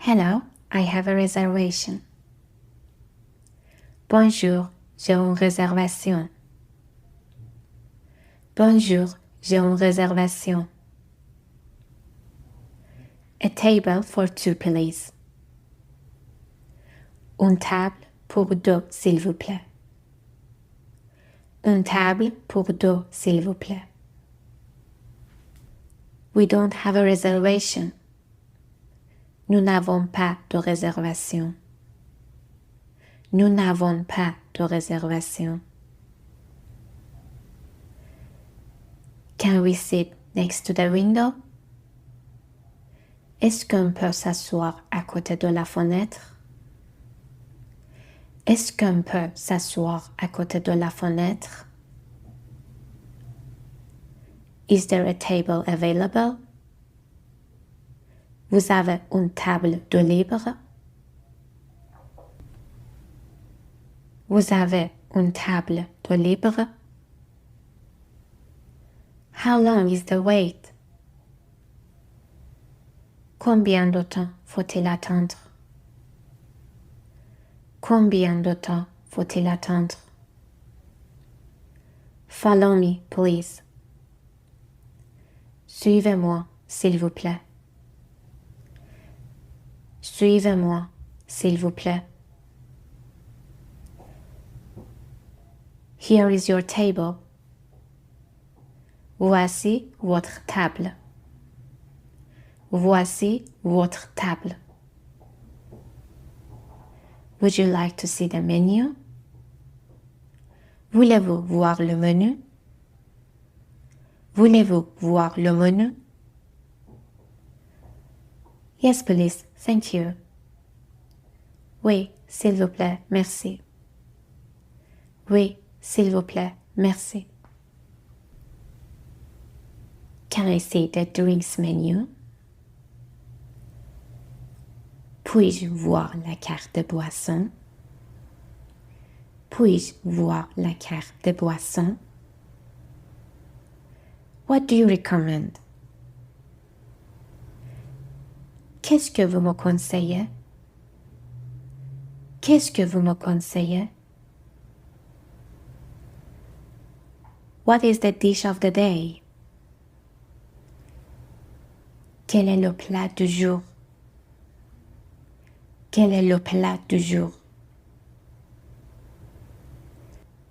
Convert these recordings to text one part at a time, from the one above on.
Hello, I have a reservation. Bonjour, j'ai une réservation. Bonjour, j'ai une réservation. A table for two, please. Une table pour deux, s'il vous plaît. Une table pour deux, s'il vous plaît. We don't have a reservation. Nous n'avons pas de réservation. Nous n'avons pas de réservation. Can we sit next to the window? Est-ce qu'on peut s'asseoir à côté de la fenêtre? Est-ce qu'on peut s'asseoir à côté de la fenêtre? Is there a table available? Vous avez une table de libre? Vous avez une table de libre? How long is the wait? Combien de temps faut-il attendre? Combien de temps faut-il attendre? Follow me, please. Suivez-moi, s'il vous plaît. Suivez-moi, s'il vous plaît. Here is your table. Voici votre table. Voici votre table. Would you like to see the menu? Voulez-vous voir le menu? Voulez-vous voir le menu? Yes, please. Thank you. Oui, s'il vous plaît, merci. Oui, s'il vous plaît, merci. Can I see the drinks menu? Puis-je voir la carte de boisson? Puis-je voir la carte de boisson? What do you recommend? Qu'est-ce que vous me conseillez? Qu'est-ce que vous me conseillez? What is the dish of the day? Quel est le plat du jour? Quel est le plat du jour?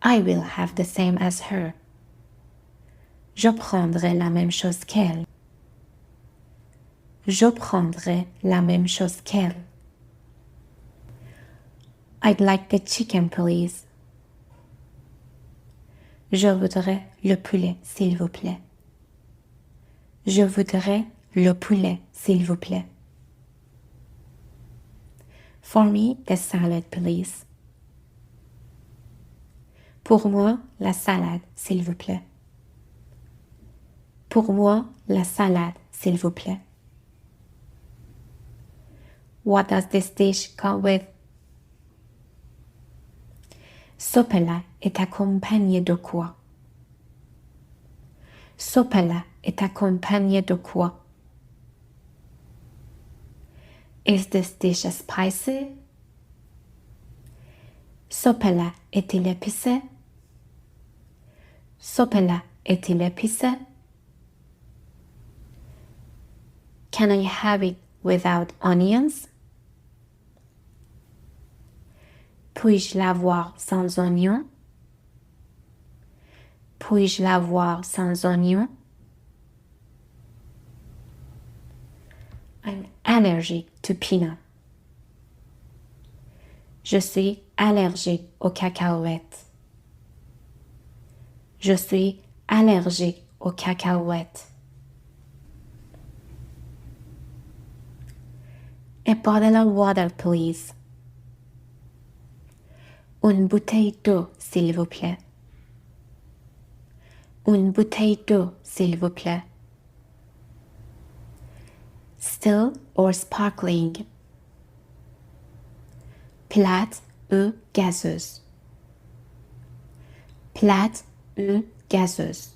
I will have the same as her. Je prendrai la même chose qu'elle. Je prendrai la même chose qu'elle. I'd like the chicken, please. Je voudrais le poulet, s'il vous plaît. Je voudrais le poulet, s'il vous plaît. For me, the salad, please. Pour moi, la salade, s'il vous plaît. Pour moi, la salade, s'il vous plaît. What does this dish come with? Ce plat est accompagné de quoi? Ce plat est accompagné de quoi? Is this dish spicy? Ce plat est-il épicé? Ce plat est-il épicé? Can I have it without onions? Puis-je l'avoir sans oignons? Puis-je l'avoir sans oignons? I'm allergic to peanut. Je suis allergique aux cacahuètes. Je suis allergique aux cacahuètes. A bottle of water, please. Une bouteille d'eau, s'il vous plaît. Une bouteille d'eau, s'il vous plaît. Still or sparkling? Plate ou gazeuse? Plate ou gazeuse?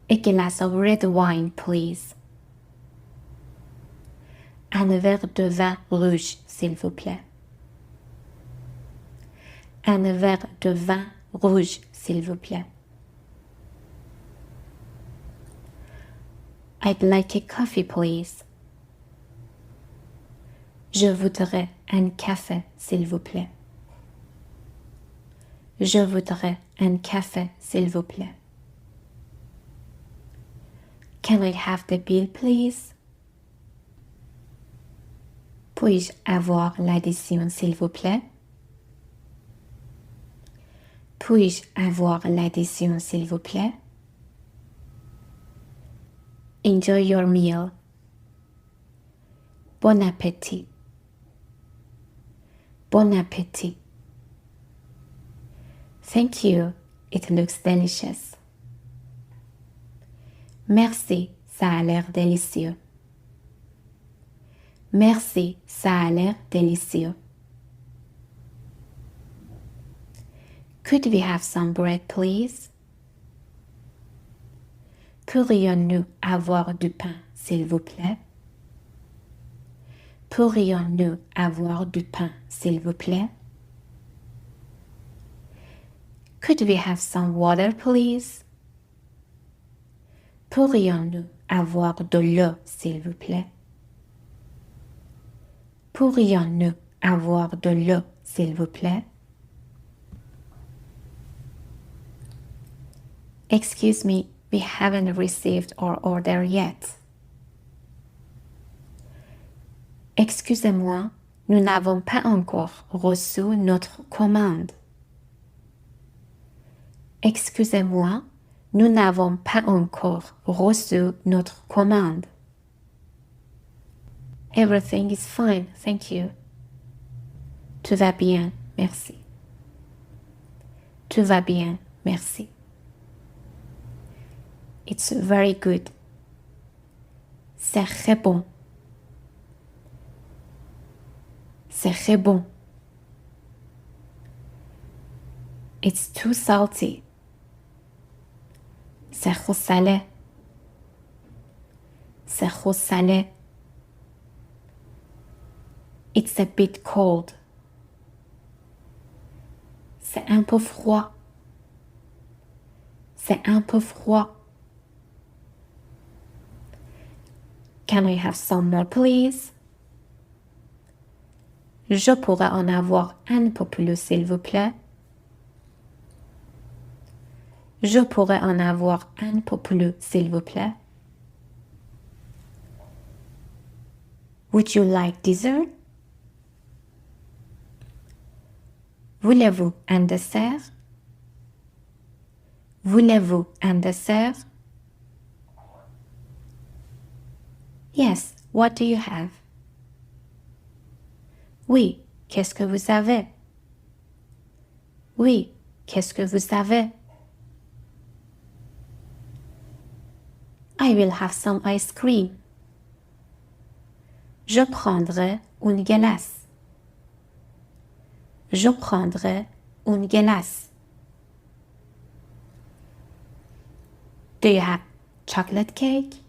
A glass of red wine, please. Un verre de vin rouge, s'il vous plaît. Un verre de vin rouge, s'il vous plaît. I'd like a coffee, please. Je voudrais un café, s'il vous plaît. Je voudrais un café, s'il vous plaît. Can I have the bill, please? Puis-je avoir l'addition, s'il vous plaît? Puis-je avoir l'addition, s'il vous plaît? Enjoy your meal. Bon appétit. Bon appétit. Thank you. It looks delicious. Merci, ça a l'air délicieux. Merci, ça a l'air délicieux. Could we have some bread, please? Pourrions-nous avoir du pain, s'il vous plaît? Pourrions-nous avoir du pain, s'il vous plaît? Could we have some water, please? Pourrions-nous avoir de l'eau, s'il vous plaît? Pourrions-nous avoir de l'eau, s'il vous plaît? Excuse me, we haven't received our order yet. Excusez-moi, nous n'avons pas encore reçu notre commande. Excusez-moi, nous n'avons pas encore reçu notre commande. Everything is fine, thank you. Tout va bien, merci. Tout va bien, merci. It's very good. C'est très bon. C'est très bon. It's too salty. C'est trop salé. C'est trop salé. It's a bit cold. C'est un peu froid. C'est un peu froid. Can I have some more, please? Je pourrais en avoir un peu plus, s'il vous plaît. Je pourrais en avoir un peu plus, s'il vous plaît. Would you like dessert? Voulez-vous un dessert? Voulez-vous un dessert? Yes, what do you have? Oui, qu'est-ce que vous avez? Oui, qu'est-ce que vous avez? I will have some ice cream. Je prendrai une glace. Je prendrai une glace. Do you have chocolate cake?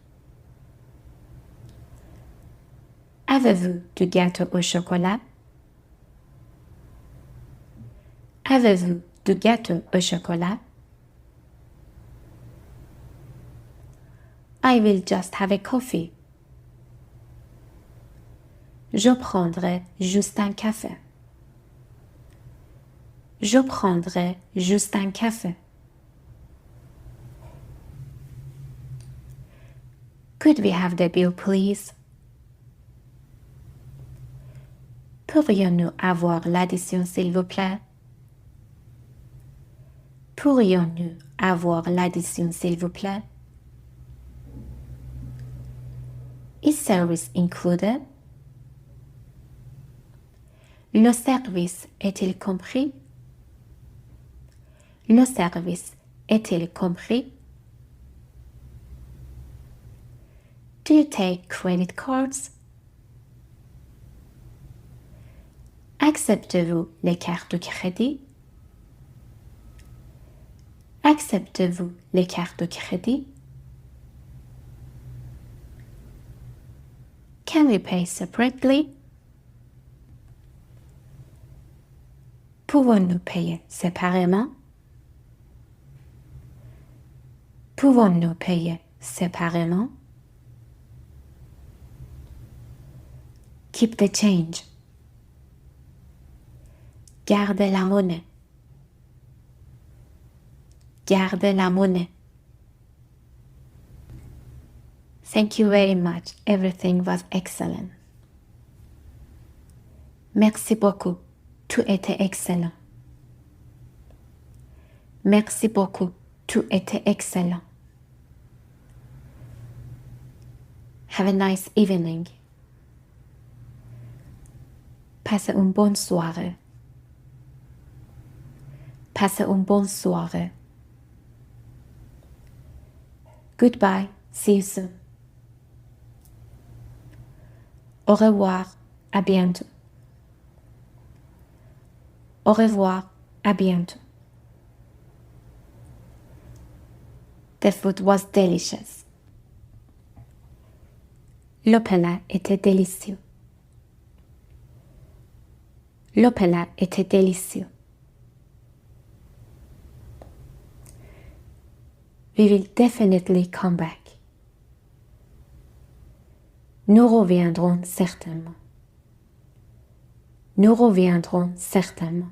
Avez-vous du gâteau au chocolat? Avez-vous du gâteau au chocolat? I will just have a coffee. Je prendrai juste un café. Je prendrai juste un café. Could we have the bill, please? Pourrions-nous avoir l'addition, s'il vous plaît? Pourrions-nous avoir l'addition, s'il vous plaît? Is service included? Le service est-il compris? Le service est-il compris? Do you take credit cards? Acceptez-vous les cartes de crédit? Acceptez-vous les cartes de crédit? Can we pay separately? Pouvons-nous payer séparément? Pouvons-nous payer séparément? Keep the change. Garde la monnaie. Garde la monnaie. Thank you very much. Everything was excellent. Merci beaucoup. Tout était excellent. Merci beaucoup. Tout était excellent. Have a nice evening. Passe une bonne soirée. Passe une bonne soirée. Goodbye. See you soon. Au revoir. À bientôt. Au revoir. À bientôt. The food was delicious. Le plat était délicieux. Le plat était délicieux. We will definitely come back. Nous reviendrons certainement. Nous reviendrons certainement.